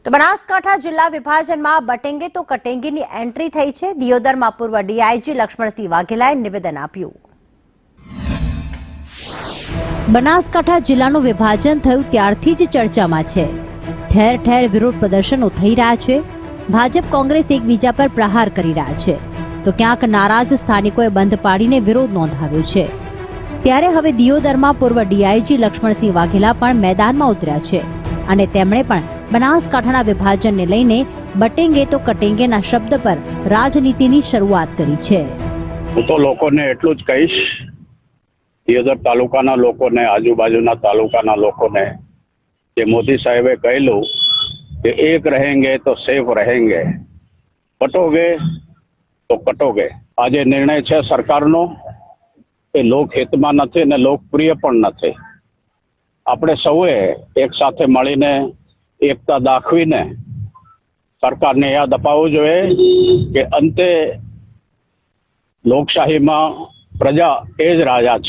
તો બનાસકાંઠા જિલ્લા વિભાજનમાં બટેંગે તો કટેંગેની એન્ટ્રી થઈ છે। દિયોદરમાં પૂર્વ ડીઆઈજી લક્ષ્મણસિંહ વાઘેલાએ નિવેદન આપ્યું। બનાસકાંઠા જિલ્લાનું વિભાજન થયું ત્યારથી જ ચર્ચામાં છે। ઠેર ઠેર વિરોધ પ્રદર્શનો થઈ રહ્યા છે। ભાજપ કોંગ્રેસ એકબીજા પર પ્રહાર કરી રહ્યા છે તો ક્યાંક નારાજ સ્થાનિકોએ બંધ પાડીને વિરોધ નોંધાવ્યો છે। ત્યારે હવે દિયોદરમાં પૂર્વ ડીઆઈજી લક્ષ્મણસિંહ વાઘેલા પણ મેદાનમાં ઉતર્યા છે અને તેમણે પણ બનાસકાંઠાના વિભાજનને લઈને બટેંગે તો કટેંગેના શબ્દ પર રાજનીતિની શરૂઆત કરી છે। હું તો લોકોને એટલું જ કહીશ, દિયોદર તાલુકાના લોકોને, આજુબાજુના તાલુકાના લોકોને, કે મોદી સાહેબે કહેલું કે એક રહેંગે તો સેફ રહેંગે, કટોગે તો કટોગે। આજે નિર્ણય છે સરકારનો એ લોકહિતમાં નથી અને લોકપ્રિય પણ નથી। આપણે સૌએ એક સાથે મળીને એકતા દાખવીને સરકારને યાદ અપાવવું જોઈએ કે અંતે લોકશાહીમાં પ્રજા એ જ રાજા છે।